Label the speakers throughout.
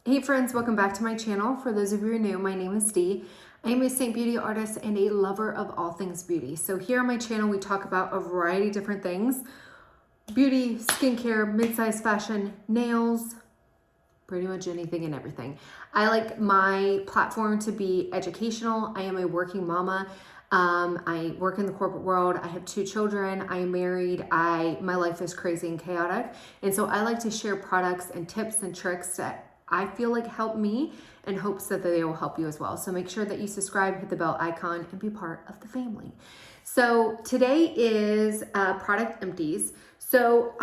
Speaker 1: Hey friends, welcome back to my channel. For those of you who are new, my name is Dee. I am a Seint beauty artist and a lover of all things beauty. So here on my channel, we talk about a variety of different things: beauty, skincare, mid-size fashion, nails, pretty much anything and everything. I like my platform to be educational. I am a working mama. I work in the corporate world. I have 2 children. I am married. My life is crazy and chaotic. And so I like to share products and tips and tricks that I feel like help me, in hopes that they will help you as well. So make sure that you subscribe, hit the bell icon, and be part of the family. So today is product empties. So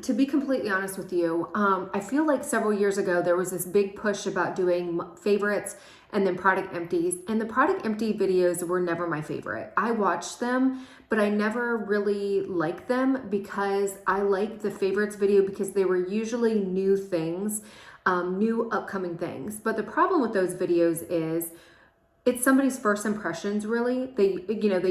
Speaker 1: to be completely honest with you, I feel like several years ago, there was this big push about doing favorites and then product empties. And the product empty videos were never my favorite. I watched them, but I never really liked them because I liked the favorites video because they were usually new things, new upcoming things. But the problem with those videos is it's somebody's first impressions, really. They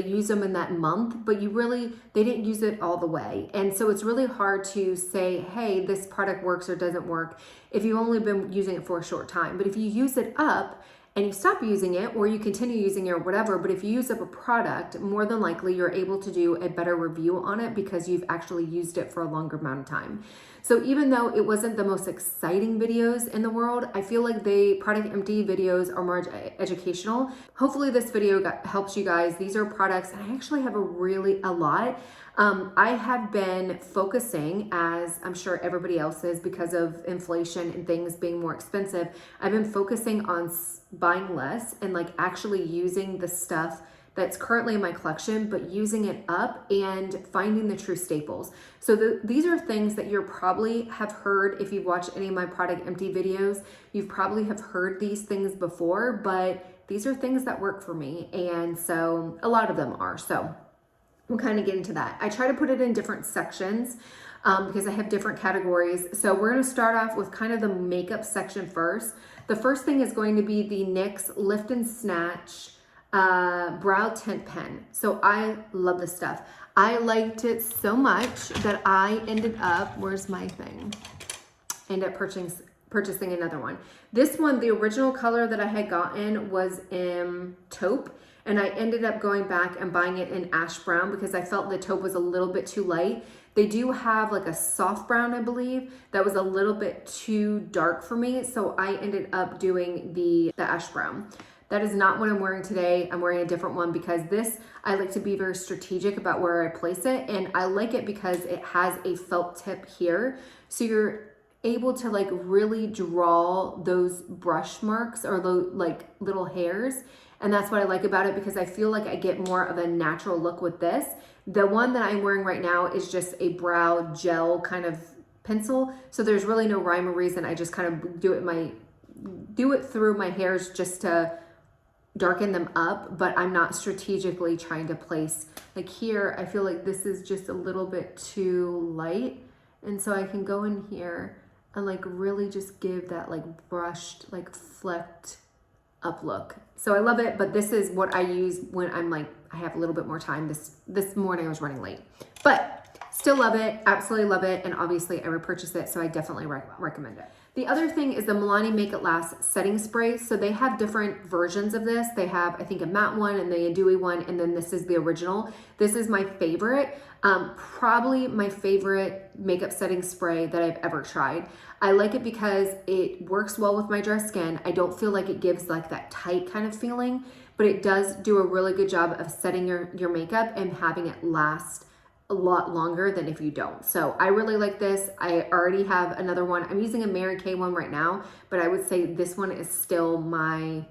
Speaker 1: use them in that month, but they didn't use it all the way. And so it's really hard to say, hey, this product works or doesn't work if you've only been using it for a short time. But if you use it up and you stop using it, or you continue using it or whatever, but if you use up a product, more than likely you're able to do a better review on it because you've actually used it for a longer amount of time. So even though it wasn't the most exciting videos in the world, I feel like the product empty videos are more educational. Hopefully this video helps you guys. These are products, and I actually have a lot. I have been focusing, as I'm sure everybody else is, because of inflation and things being more expensive, I've been focusing on buying less and like actually using the stuff that's currently in my collection, but using it up and finding the true staples. So these are things that you probably have heard if you've watched any of my product empty videos. You've probably have heard these things before, but these are things that work for me. And so a lot of them are. So we'll kind of get into that. I try to put it in different sections because I have different categories. So we're going to start off with kind of the makeup section first. The first thing is going to be the NYX Lift and Snatch brow tint pen. So I love this stuff. I liked it so much that I ended up, where's my thing? Ended up purchasing another one. This one, the original color that I had gotten was in taupe, and I ended up going back and buying it in ash brown because I felt the taupe was a little bit too light. They do have like a soft brown, I believe, that was a little bit too dark for me. So I ended up doing the ash brown. That is not what I'm wearing today. I'm wearing a different one because I like to be very strategic about where I place it. And I like it because it has a felt tip here. So you're able to like really draw those brush marks or those like little hairs. And that's what I like about it because I feel like I get more of a natural look with this. The one that I'm wearing right now is just a brow gel kind of pencil. So there's really no rhyme or reason. I just kind of do it through my hairs just to darken them up, but I'm not strategically trying to place. Like here, I feel like this is just a little bit too light. And so I can go in here and like really just give that like brushed, like flecked up look. So I love it, but this is what I use when I'm like, I have a little bit more time. This morning I was running late, but still love it, absolutely love it. And obviously I repurchased it, so I definitely recommend it. The other thing is the Milani Make It Last setting spray. So they have different versions of this. They have, I think, a matte one and the dewy one, and then this is the original. This is my favorite, probably my favorite makeup setting spray that I've ever tried. I like it because it works well with my dry skin. I don't feel like it gives like that tight kind of feeling, but it does do a really good job of setting your makeup and having it last a lot longer than if you don't. So I really like this. I already have another one. I'm using a Mary Kay one right now, but I would say this one is still my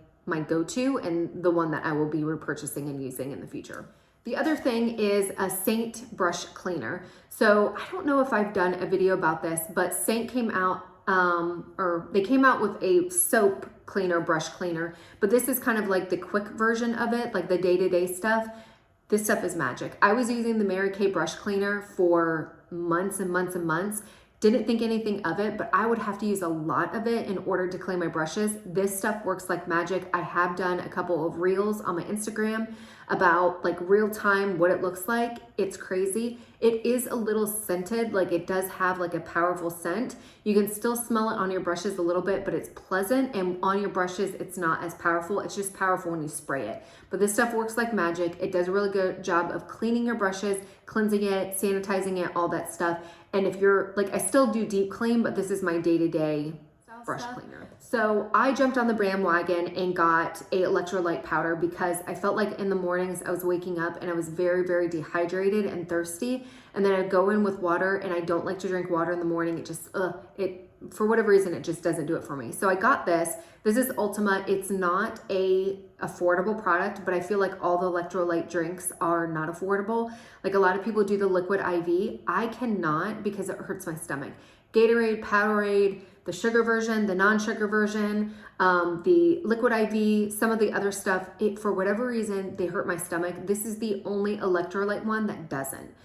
Speaker 1: go-to and the one that I will be repurchasing and using in the future. The other thing is a Seint brush cleaner. So I don't know if I've done a video about this, but Seint came out, they came out with a soap cleaner, brush cleaner, but this is kind of like the quick version of it, like the day-to-day stuff. This stuff is magic. I was using the Mary Kay brush cleaner for months and months and months. Didn't think anything of it, but I would have to use a lot of it in order to clean my brushes. This stuff works like magic. I have done a couple of reels on my Instagram about like real time, what it looks like. It's crazy. It is a little scented, like it does have like a powerful scent. You can still smell it on your brushes a little bit, but it's pleasant, and on your brushes, it's not as powerful. It's just powerful when you spray it. But this stuff works like magic. It does a really good job of cleaning your brushes, cleansing it, sanitizing it, all that stuff. And if you're like, I still do deep clean, but this is my day-to-day brush cleaner. So I jumped on the bandwagon and got a electrolyte powder because I felt like in the mornings I was waking up and I was very, very dehydrated and thirsty. And then I'd go in with water, and I don't like to drink water in the morning. It just, for whatever reason, it just doesn't do it for me. So I got this. This is Ultima. It's not a affordable product, but I feel like all the electrolyte drinks are not affordable. Like a lot of people do the liquid IV. I cannot because it hurts my stomach. Gatorade, Powerade, the sugar version, the non-sugar version, the liquid IV, some of the other stuff, for whatever reason, they hurt my stomach. This is the only electrolyte one that doesn't.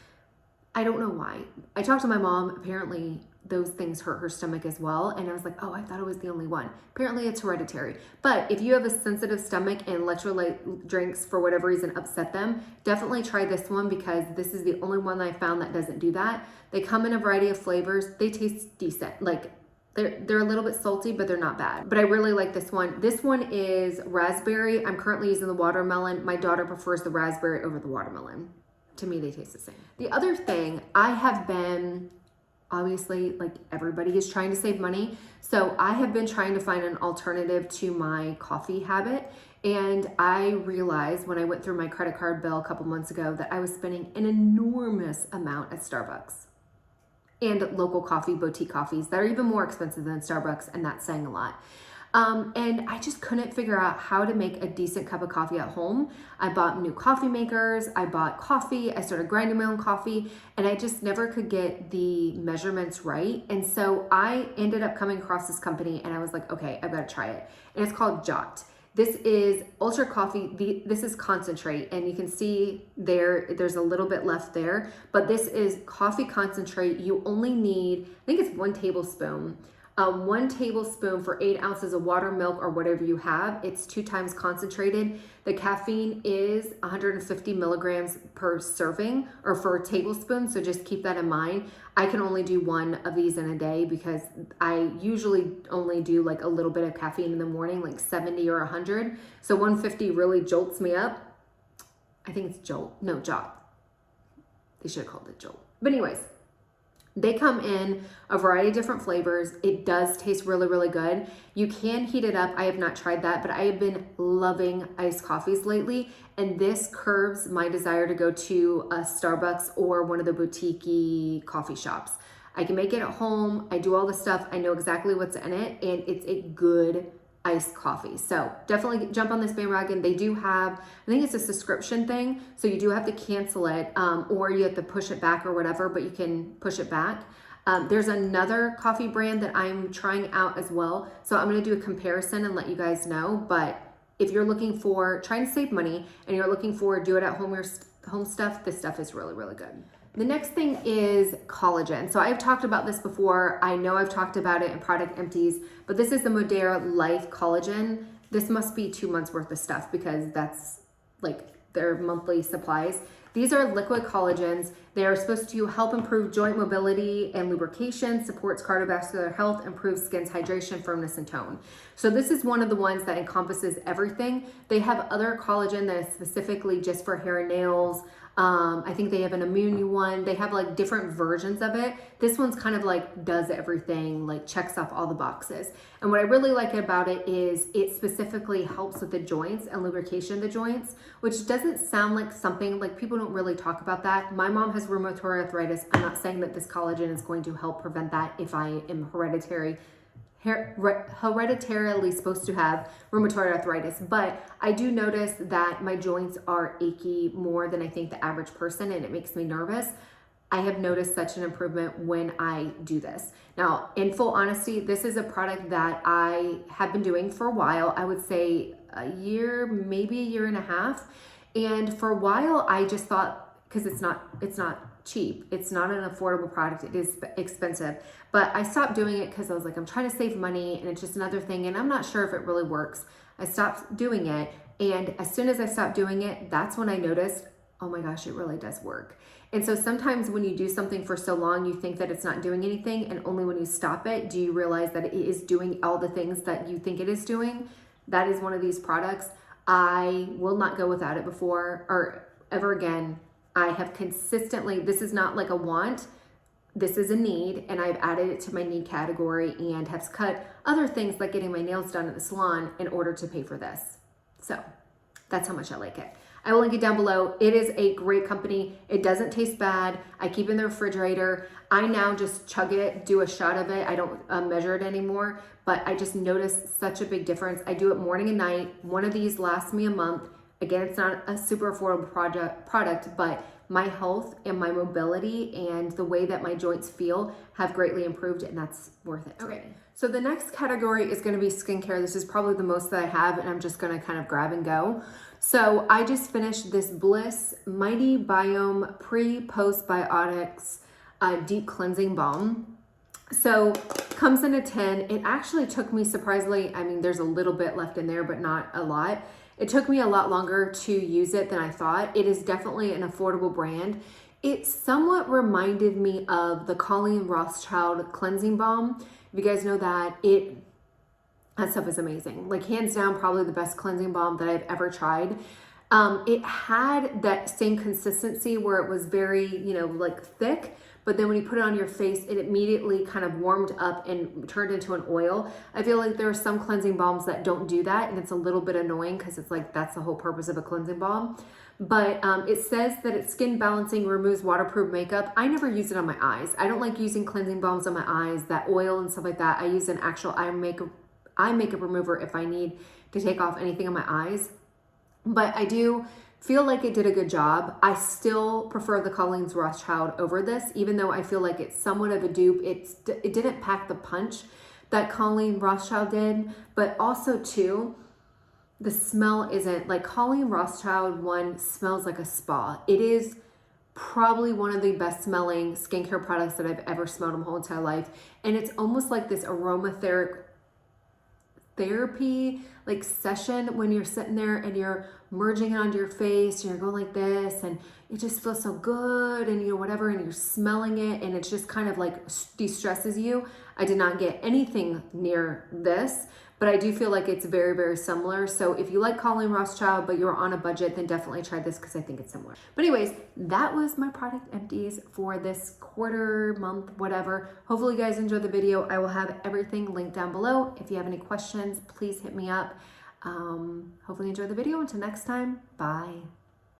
Speaker 1: I don't know why. I talked to my mom. Apparently those things hurt her stomach as well. And I was like, oh, I thought it was the only one. Apparently it's hereditary. But if you have a sensitive stomach and electrolyte drinks for whatever reason upset them, definitely try this one because this is the only one that I found that doesn't do that. They come in a variety of flavors. They taste decent. Like they're a little bit salty, but they're not bad. But I really like this one. This one is raspberry. I'm currently using the watermelon. My daughter prefers the raspberry over the watermelon. To me, they taste the same. The other thing, I have been, obviously, like everybody is trying to save money. So I have been trying to find an alternative to my coffee habit. And I realized when I went through my credit card bill a couple months ago that I was spending an enormous amount at Starbucks and local coffee, boutique coffees that are even more expensive than Starbucks, and that's saying a lot. And I just couldn't figure out how to make a decent cup of coffee at home. I bought new coffee makers, I bought coffee, I started grinding my own coffee, and I just never could get the measurements right. And so I ended up coming across this company, and I was like, okay, I've got to try it. And it's called Jot. This is ultra coffee. This is concentrate, and you can see there's a little bit left there, but this is coffee concentrate. You only need, I think it's 1 tablespoon. 1 tablespoon for 8 ounces of water, milk, or whatever you have. It's 2 times concentrated. The caffeine is 150 milligrams per serving or per tablespoon. So just keep that in mind. I can only do 1 of these in a day because I usually only do like a little bit of caffeine in the morning, like 70 or 100. So 150 really jolts me up. I think it's Jot. They should have called it Jolt. But anyways, they come in a variety of different flavors. It does taste really, really good. You can heat it up. I have not tried that, but I have been loving iced coffees lately. And this curbs my desire to go to a Starbucks or one of the boutique coffee shops. I can make it at home. I do all the stuff. I know exactly what's in it, and it's a good iced coffee. So definitely jump on this bandwagon. They do have, I think it's a subscription thing. So you do have to cancel it or you have to push it back or whatever, but you can push it back. There's another coffee brand that I'm trying out as well. So I'm going to do a comparison and let you guys know. But if you're looking for trying to save money and you're looking for do it at home or home stuff, this stuff is really, really good. The next thing is collagen. So I've talked about this before. I know I've talked about it in product empties, but this is the Modere Life Collagen. This must be 2 months worth of stuff because that's like their monthly supplies. These are liquid collagens. They are supposed to help improve joint mobility and lubrication, supports cardiovascular health, improves skin's hydration, firmness, and tone. So this is one of the ones that encompasses everything. They have other collagen that is specifically just for hair and nails. I think they have an immune one. They have like different versions of it. This one's kind of like does everything, like checks off all the boxes. And what I really like about it is it specifically helps with the joints and lubrication of the joints, which doesn't sound like something like people don't really talk about that. My mom has rheumatoid arthritis. I'm not saying that this collagen is going to help prevent that if I am hereditarily supposed to have rheumatoid arthritis, but I do notice that my joints are achy more than I think the average person, and it makes me nervous. I have noticed such an improvement when I do this. Now, in full honesty, this is a product that I have been doing for a while. I would say a year, maybe a year and a half. And for a while, I just thought, because it's not cheap. It's not an affordable product. It is expensive. But I stopped doing it because I was like, I'm trying to save money and it's just another thing. And I'm not sure if it really works. I stopped doing it. And as soon as I stopped doing it, that's when I noticed, oh my gosh, it really does work. And so sometimes when you do something for so long, you think that it's not doing anything, and only when you stop it do you realize that it is doing all the things that you think it is doing. That is one of these products. I will not go without it before or ever again. I have consistently, this is not like a want, this is a need, and I've added it to my need category and have cut other things like getting my nails done at the salon in order to pay for this. So that's how much I like it. I will link it down below. It is a great company. It doesn't taste bad. I keep it in the refrigerator. I now just chug it, do a shot of it. I don't measure it anymore, but I just noticed such a big difference. I do it morning and night. One of these lasts me a month. Again, it's not a super affordable product, but my health and my mobility and the way that my joints feel have greatly improved, and that's worth it. Okay, so the next category is going to be skincare. This is probably the most that I have, and I'm just going to kind of grab and go. So I just finished this Bliss Mighty Biome Pre-Postbiotics Deep Cleansing Balm. So comes in a 10. It actually took me surprisingly, I mean, there's a little bit left in there, but not a lot. It took me a lot longer to use it than I thought. It is definitely an affordable brand. It somewhat reminded me of the Colleen Rothschild Cleansing Balm. If you guys know that, that stuff is amazing. Like hands down, probably the best cleansing balm that I've ever tried. It had that same consistency where it was very, you know, like thick, but then when you put it on your face, it immediately kind of warmed up and turned into an oil. I feel like there are some cleansing balms that don't do that, and it's a little bit annoying because it's like, that's the whole purpose of a cleansing balm. But it says that it's skin balancing, removes waterproof makeup. I never use it on my eyes. I don't like using cleansing balms on my eyes, that oil and stuff like that. I use an actual eye makeup remover if I need to take off anything on my eyes. But I do feel like it did a good job. I still prefer the Colleen Rothschild over this, even though I feel like it's somewhat of a dupe. It didn't pack the punch that Colleen Rothschild did, but also too, the smell isn't, like Colleen Rothschild one smells like a spa. It is probably one of the best smelling skincare products that I've ever smelled in my whole entire life. And it's almost like this aromatherapy like session when you're sitting there and you're merging it onto your face and you're going like this and it just feels so good and you know whatever, and you're smelling it and it's just kind of like de-stresses you. I did not get anything near this, but I do feel like it's very, very similar. So if you like Colleen Rothschild but you're on a budget, then definitely try this because I think it's similar. But anyways, that was my product empties for this quarter, month, whatever. Hopefully you guys enjoyed the video. I will have everything linked down below. If you have any questions, please hit me up. Hopefully you enjoyed the video. Until next time, bye.